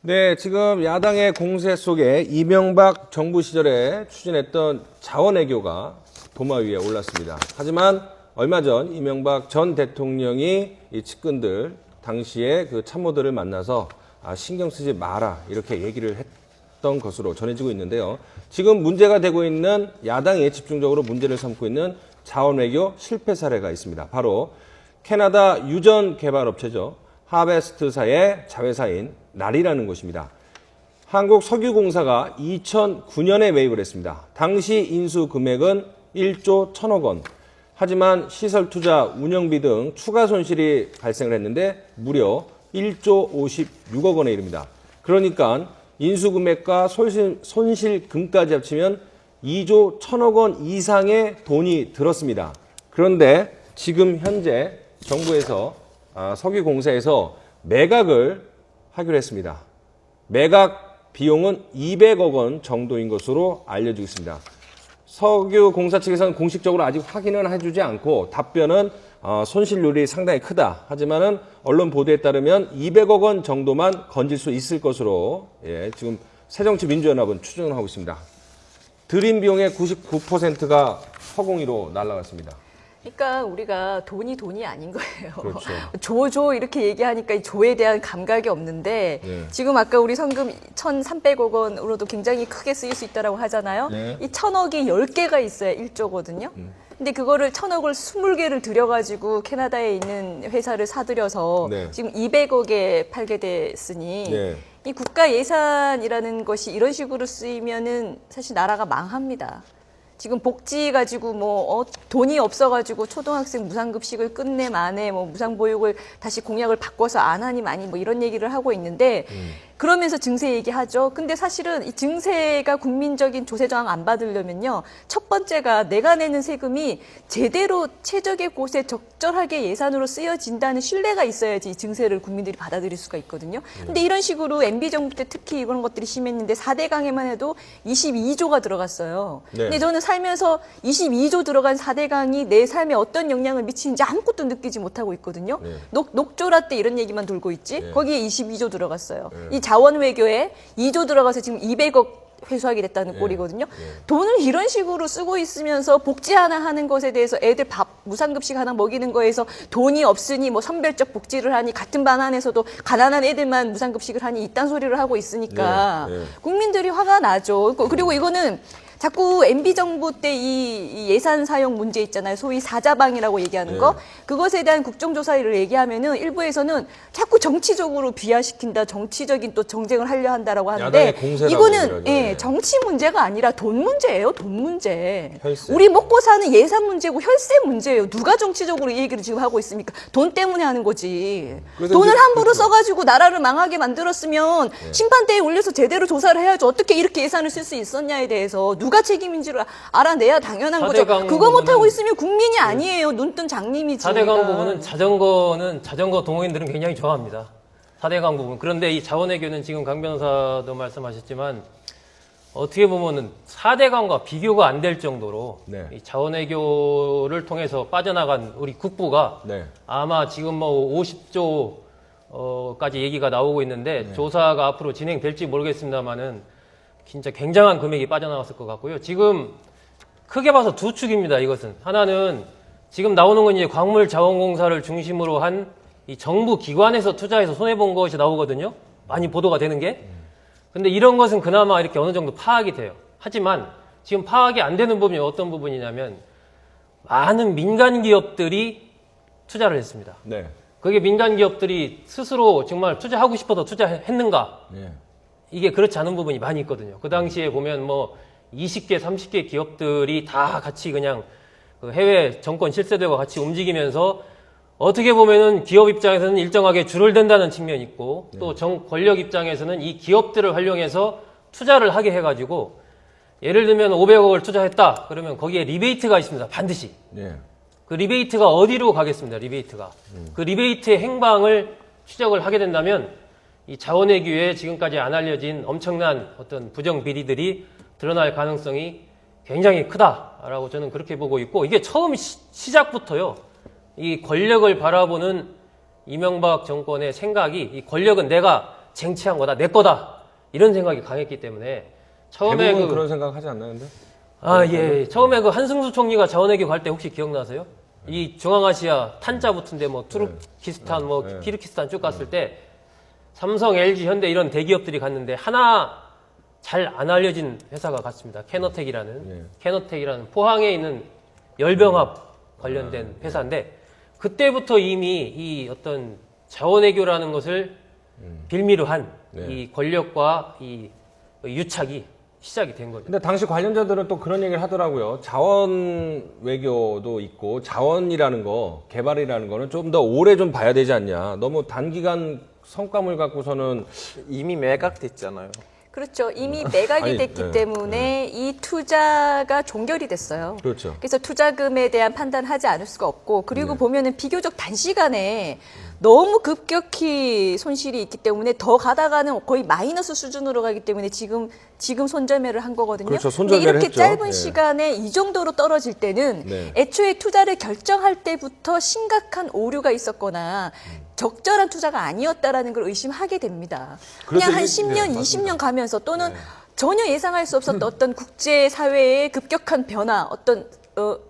네, 지금 야당의 공세 속에 이명박 정부 시절에 추진했던 자원외교가 도마 위에 올랐습니다. 하지만 얼마 전 이명박 전 대통령이 이 측근들, 당시에 그 참모들을 만나서 신경 쓰지 마라 이렇게 얘기를 했던 것으로 전해지고 있는데요. 지금 문제가 되고 있는 야당이 집중적으로 문제를 삼고 있는 자원외교 실패 사례가 있습니다. 바로 캐나다 유전 개발업체죠. 하베스트사의 자회사인 날이라는 곳입니다. 한국석유공사가 2009년에 매입을 했습니다. 당시 인수 금액은 1조 1,000억 원. 하지만 시설 투자, 운영비 등 추가 손실이 발생을 했는데 무려 1조 56억 원에 이릅니다. 그러니까 인수 금액과 손실금까지 합치면 2조 1,000억 원 이상의 돈이 들었습니다. 그런데 지금 현재 정부에서 석유공사에서 매각을 하기로 했습니다. 매각 비용은 200억 원 정도인 것으로 알려지고 있습니다. 석유공사 측에서는 공식적으로 아직 확인은 해주지 않고 답변은 손실률이 상당히 크다. 하지만은 언론 보도에 따르면 200억 원 정도만 건질 수 있을 것으로 지금 새정치민주연합은 추정을 하고 있습니다. 들인 비용의 99%가 허공위로 날아갔습니다. 그러니까 우리가 돈이 아닌 거예요. 그렇죠. 조 이렇게 얘기하니까 이 조에 대한 감각이 없는데 지금 아까 우리 성금 1,300억 원으로도 굉장히 크게 쓰일 수 있다고 하잖아요. 이 1,000억이 10개가 있어야 1조거든요. 근데 그거를 1,000억을 20개를 들여가지고 캐나다에 있는 회사를 사들여서 지금 200억에 팔게 됐으니 이 국가 예산이라는 것이 이런 식으로 쓰이면은 사실 나라가 망합니다. 지금 복지 가지고 돈이 없어가지고 초등학생 무상급식을 끝내 만에 무상보육을 다시 공약을 바꿔서 안 하니 많이 이런 얘기를 하고 있는데 그러면서 증세 얘기하죠. 근데 사실은 이 증세가 국민적인 조세 저항 안 받으려면요. 첫 번째가 내가 내는 세금이 제대로 최적의 곳에 적절하게 예산으로 쓰여진다는 신뢰가 있어야지 이 증세를 국민들이 받아들일 수가 있거든요. 근데 이런 식으로 MB 정부 때 특히 이런 것들이 심했는데 4대 강에만 해도 22조가 들어갔어요. 근데 저는 살면서 22조 들어간 4대 강이 내 삶에 어떤 영향을 미치는지 아무것도 느끼지 못하고 있거든요. 녹조라 때 이런 얘기만 돌고 있지. 거기에 22조 들어갔어요. 이 자원 외교에 2조 들어가서 지금 200억 회수하게 됐다는 꼴이거든요. 돈을 이런 식으로 쓰고 있으면서 복지 하나 하는 것에 대해서 애들 밥 무상급식 하나 먹이는 거에서 돈이 없으니 선별적 복지를 하니 같은 반 안에서도 가난한 애들만 무상급식을 하니 이딴 소리를 하고 있으니까 국민들이 화가 나죠. 그리고 이거는 자꾸 MB 정부 때 이 예산 사용 문제 있잖아요. 소위 사자방이라고 얘기하는 거. 그것에 대한 국정조사를 얘기하면은 일부에서는 자꾸 정치적으로 비하시킨다. 정치적인 또 정쟁을 하려 한다라고 하는데 이거는 정치 문제가 아니라 돈 문제예요. 돈 문제. 혈세. 우리 먹고 사는 예산 문제고 혈세 문제예요. 누가 정치적으로 이 얘기를 지금 하고 있습니까? 돈 때문에 하는 거지. 돈을 함부로 써가지고 나라를 망하게 만들었으면 심판대에 올려서 제대로 조사를 해야죠. 어떻게 이렇게 예산을 쓸 수 있었냐에 대해서 누가 책임인지를 알아내야 당연한 거죠. 그거 못하고 있으면 국민이 아니에요. 눈뜬 장님이지. 4대강 부분은 자전거 동호인들은 굉장히 좋아합니다. 4대강 부분. 그런데 이 자원외교는 지금 강 변호사도 말씀하셨지만 어떻게 보면은 4대강과 비교가 안 될 정도로 이 자원외교를 통해서 빠져나간 우리 국부가 아마 지금 50조까지 얘기가 나오고 있는데 조사가 앞으로 진행될지 모르겠습니다만은 진짜 굉장한 금액이 빠져나왔을 것 같고요. 지금 크게 봐서 두 축입니다. 이것은 하나는 지금 나오는 건 이제 광물자원공사를 중심으로 한 이 정부 기관에서 투자해서 손해본 것이 나오거든요. 많이 보도가 되는 게. 근데 이런 것은 그나마 이렇게 어느 정도 파악이 돼요. 하지만 지금 파악이 안 되는 부분이 어떤 부분이냐면 많은 민간 기업들이 투자를 했습니다. 그게 민간 기업들이 스스로 정말 투자하고 싶어서 투자했는가? 이게 그렇지 않은 부분이 많이 있거든요. 그 당시에 보면 20개, 30개 기업들이 다 같이 그냥 그 해외 정권 실세들과 같이 움직이면서 어떻게 보면은 기업 입장에서는 일정하게 줄을 댄다는 측면이 있고 또 권력 입장에서는 이 기업들을 활용해서 투자를 하게 해가지고 예를 들면 500억을 투자했다. 그러면 거기에 리베이트가 있습니다. 반드시. 그 리베이트가 어디로 가겠습니다. 리베이트가. 그 리베이트의 행방을 추적을 하게 된다면 이 자원외교에 지금까지 안 알려진 엄청난 어떤 부정 비리들이 드러날 가능성이 굉장히 크다라고 저는 그렇게 보고 있고 이게 처음 시작부터요. 이 권력을 바라보는 이명박 정권의 생각이 이 권력은 내가 쟁취한 거다, 내 거다 이런 생각이 강했기 때문에 처음에 대부분 그런 생각 하지 않나요, 근데? 예. 처음에 그 한승수 총리가 자원외교 갈 때 혹시 기억나세요? 이 중앙아시아 탄자 붙은데 뭐 투르키스탄, 뭐 키르기스탄 쭉 갔을 때 삼성, LG, 현대 이런 대기업들이 갔는데 하나 잘 안 알려진 회사가 갔습니다. 캐너텍이라는 포항에 있는 열병합 관련된 회사인데 그때부터 이미 이 어떤 자원외교라는 것을 빌미로 한 이 권력과 이 유착이 시작이 된 거죠. 근데 당시 관련자들은 또 그런 얘기를 하더라고요. 자원 외교도 있고 자원이라는 거, 개발이라는 거는 좀 더 오래 좀 봐야 되지 않냐. 너무 단기간 성과물 갖고서는 이미 매각됐잖아요. 그렇죠. 이미 매각이 아니, 됐기 네, 때문에 이 투자가 종결이 됐어요. 그렇죠. 그래서 투자금에 대한 판단하지 않을 수가 없고 그리고 보면은 비교적 단시간에 너무 급격히 손실이 있기 때문에 더 가다가는 거의 마이너스 수준으로 가기 때문에 지금 손절매를 한 거거든요. 그렇죠. 근데 손절매를 이렇게 했죠. 짧은 네. 시간에 이 정도로 떨어질 때는 네. 애초에 투자를 결정할 때부터 심각한 오류가 있었거나 적절한 투자가 아니었다라는 걸 의심하게 됩니다. 그렇죠. 그냥 한 이게- 10년, 네, 20년 가면서 또는 전혀 예상할 수 없었던 어떤 국제사회의 급격한 변화, 어떤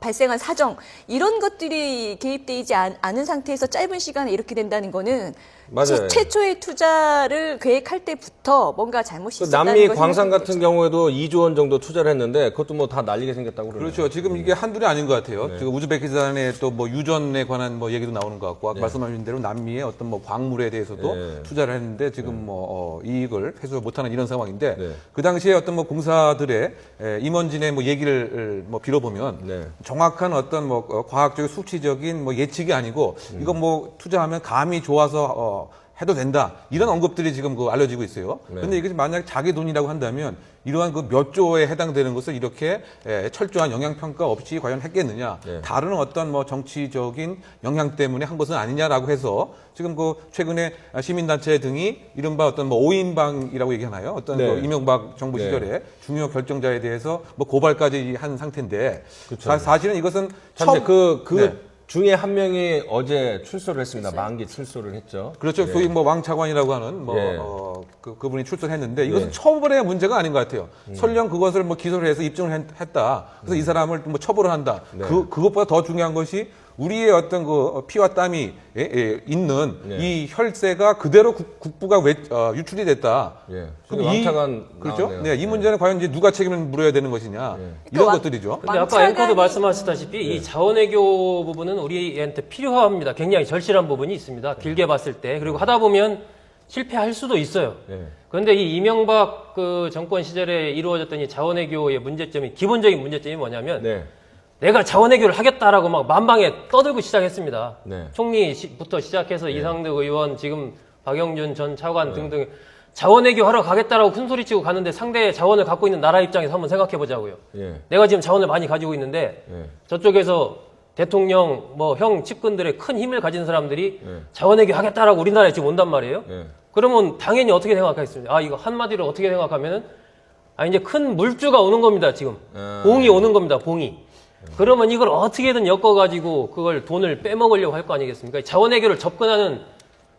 발생한 사정 이런 것들이 개입되지 않은 상태에서 짧은 시간에 이렇게 된다는 거는 맞아요. 최초의 투자를 계획할 때부터 뭔가 잘못이 그 있었다는 남미 걸 광산 생각하게 같은 되죠. 경우에도 2조 원 정도 투자를 했는데 그것도 뭐 다 날리게 생겼다고 그러네요. 그렇죠. 지금 이게 한둘이 아닌 것 같아요. 지금 우즈베키스탄의 또 뭐 유전에 관한 뭐 얘기도 나오는 것 같고, 아까 말씀하신 대로 남미의 어떤 뭐 광물에 대해서도 네. 투자를 했는데 지금 뭐 이익을 회수 못하는 이런 상황인데 네. 그 당시에 어떤 뭐 공사들의 임원진의 뭐 얘기를 뭐 빌어보면 네. 정확한 어떤 뭐 과학적 수치적인 뭐 예측이 아니고 이거 뭐 투자하면 감이 좋아서 해도 된다. 이런 언급들이 지금 그 알려지고 있어요. 근데 이것이 만약 자기 돈이라고 한다면 이러한 그 몇 조에 해당되는 것을 이렇게 철저한 영향평가 없이 과연 했겠느냐. 다른 어떤 뭐 정치적인 영향 때문에 한 것은 아니냐라고 해서 지금 그 최근에 시민단체 등이 이른바 어떤 뭐 5인방이라고 얘기하나요? 어떤 네. 그 이명박 정부 네. 시절에 중요 결정자에 대해서 뭐 고발까지 한 상태인데 그렇죠. 사실은 이것은 참 그 네. 중에 한 명이 어제 출소를 했습니다. 만기 출소를 했죠. 그렇죠. 소위 뭐 왕차관이라고 하는 뭐 예. 그분이 출소했는데 이것은 처벌의 문제가 아닌 것 같아요. 설령 그것을 뭐 기소를 해서 입증을 했다. 그래서 이 사람을 뭐 처벌을 한다. 그것보다 더 중요한 것이 우리의 어떤 그 피와 땀이 있는 이 혈세가 그대로 국부가 유출이 됐다. 예. 그럼 왕차관 그렇죠. 나왔네요. 네, 이 문제는 과연 이제 누가 책임을 물어야 되는 것이냐 이런 그러니까 것들이죠. 근데 아까 왕차관이- 앵커도 말씀하셨다시피 이 자원외교 부분은 우리한테 필요합니다. 굉장히 절실한 부분이 있습니다. 길게 봤을 때. 그리고 하다 보면 실패할 수도 있어요. 그런데 이 이명박 그 정권 시절에 이루어졌던 이 자원외교의 문제점이 기본적인 문제점이 뭐냐면 네. 내가 자원외교를 하겠다라고 막 만방에 떠들고 시작했습니다. 네. 총리부터 시작해서 이상득 의원, 지금 박영준 전 차관 등등 자원외교 하러 가겠다라고 큰소리치고 가는데 상대의 자원을 갖고 있는 나라 입장에서 한번 생각해 보자고요. 예. 내가 지금 자원을 많이 가지고 있는데 저쪽에서 대통령 뭐 형 측근들의 큰 힘을 가진 사람들이 자원외교 하겠다라고 우리나라에 지금 온단 말이에요. 그러면 당연히 어떻게 생각하겠습니까? 이거 한마디로 어떻게 생각하면은 이제 큰 물주가 오는 겁니다. 지금 봉이 오는 겁니다. 봉이. 그러면 이걸 어떻게든 엮어가지고 그걸 돈을 빼먹으려고 할 거 아니겠습니까? 자원외교를 접근하는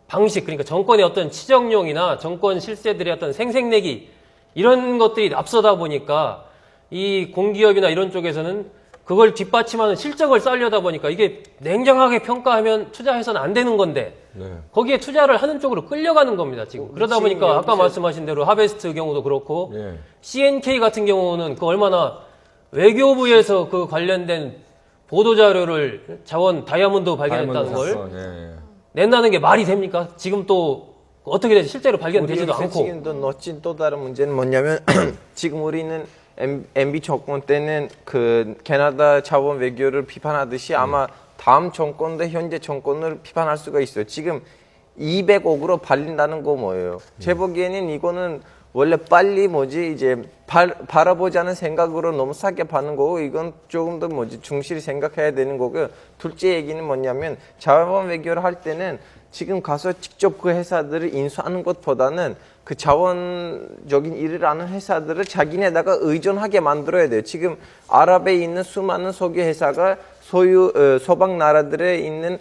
방식, 그러니까 정권의 어떤 치정용이나 정권 실세들의 어떤 생색내기 이런 것들이 앞서다 보니까 이 공기업이나 이런 쪽에서는 그걸 뒷받침하는 실적을 쌓으려다 보니까 이게 냉정하게 평가하면 투자해서는 안 되는 건데 거기에 투자를 하는 쪽으로 끌려가는 겁니다. 지금 그러다 보니까 아까 말씀하신 대로 하베스트 경우도 그렇고 CNK 같은 경우는 그 얼마나 외교부에서 그 관련된 보도자료를 자원 다이아몬드 발견했다는 걸 낸다는 게 말이 됩니까? 지금 또 어떻게 되지? 실제로 발견되지도 우리 않고. 지금 놓친 또 다른 문제는 뭐냐면 지금 우리는 MB 정권 때는 그 캐나다 자원 외교를 비판하듯이 아마 다음 정권도 현재 정권을 비판할 수가 있어요. 지금 200억으로 발린다는 거 뭐예요? 제 보기에는 이거는 원래 빨리 이제 바라보자는 생각으로 너무 싸게 받는 거고 이건 조금 더 중실히 생각해야 되는 거고요. 둘째 얘기는 뭐냐면 자원 외교를 할 때는 지금 가서 직접 그 회사들을 인수하는 것보다는 그 자원적인 일을 하는 회사들을 자기네다가 의존하게 만들어야 돼요. 지금 아랍에 있는 수많은 석유 회사가 소방 나라들에 있는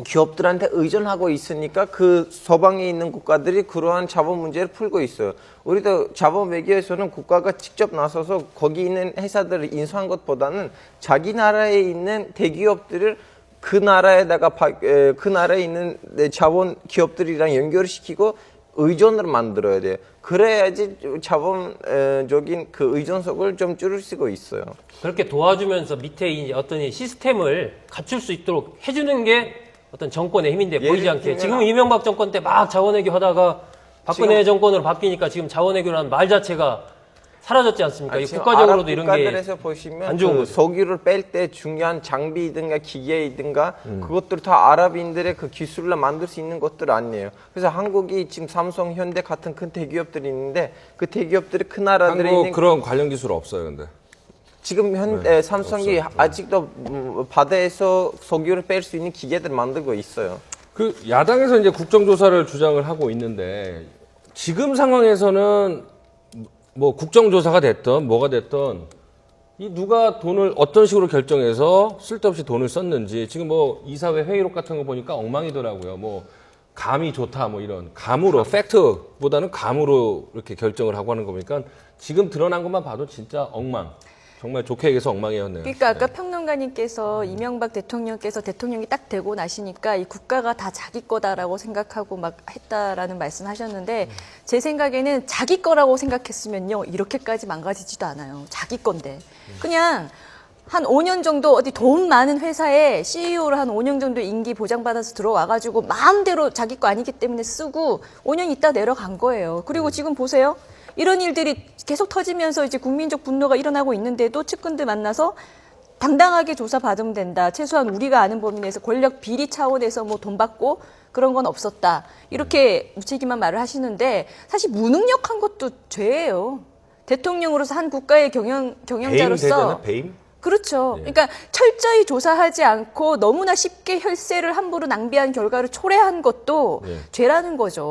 기업들한테 의존하고 있으니까 그 서방에 있는 국가들이 그러한 자본 문제를 풀고 있어요. 우리도 자본 외교에서는 국가가 직접 나서서 거기 있는 회사들을 인수한 것보다는 자기 나라에 있는 대기업들을 그 나라에다가 그 나라에 있는 자본 기업들이랑 연결을 시키고 의존을 만들어야 돼요. 그래야지 자본적인 그 의존성을 좀 줄일 수가 있어요. 그렇게 도와주면서 밑에 이제 어떤 이 시스템을 갖출 수 있도록 해주는 게 어떤 정권의 힘인데 보이지 않게 지금 이명박 정권 때 막 자원외교 하다가 박근혜 정권으로 바뀌니까 지금 자원외교라는 말 자체가 사라졌지 않습니까? 이 국가적으로도 이런 게 국가들에서 보시면 안 좋은 그 거죠. 석유를 뺄 때 중요한 장비든가 기계이든가 그것들 다 아랍인들의 그 기술로 만들 수 있는 것들 아니에요. 그래서 한국이 지금 삼성, 현대 같은 큰 대기업들이 있는데 그 대기업들이 그 나라들에 한국 있는 그런 관련 기술 없어요, 근데. 지금 삼성이 아직도 바다에서 석유를 뺄 수 있는 기계들 만들고 있어요. 그 야당에서 이제 국정조사를 주장을 하고 있는데 지금 상황에서는 뭐 국정조사가 됐던 뭐가 됐던 이 누가 돈을 어떤 식으로 결정해서 쓸데없이 돈을 썼는지 지금 뭐 이사회 회의록 같은 거 보니까 엉망이더라고요. 뭐 감이 좋다 뭐 이런 감으로 팩트보다는 감으로 이렇게 결정을 하고 하는 거 보니까 지금 드러난 것만 봐도 진짜 엉망. 정말 좋게 얘기해서 엉망이었네요. 그러니까 아까 평론가님께서 이명박 대통령께서 대통령이 딱 되고 나시니까 이 국가가 다 자기 거다라고 생각하고 막 했다라는 말씀하셨는데 제 생각에는 자기 거라고 생각했으면요 이렇게까지 망가지지도 않아요. 자기 건데 그냥 한 5년 정도 어디 돈 많은 회사에 CEO로 한 5년 정도 임기 보장받아서 들어와가지고 마음대로 자기 거 아니기 때문에 쓰고 5년 있다 내려간 거예요. 그리고 지금 보세요. 이런 일들이 계속 터지면서 이제 국민적 분노가 일어나고 있는데도 측근들 만나서 당당하게 조사받으면 된다. 최소한 우리가 아는 범위 내에서 권력 비리 차원에서 뭐 돈 받고 그런 건 없었다. 이렇게 무책임한 말을 하시는데 사실 무능력한 것도 죄예요. 대통령으로서 한 국가의 경영자로서 배임 되잖아, 배임? 그렇죠. 그러니까 철저히 조사하지 않고 너무나 쉽게 혈세를 함부로 낭비한 결과를 초래한 것도 죄라는 거죠.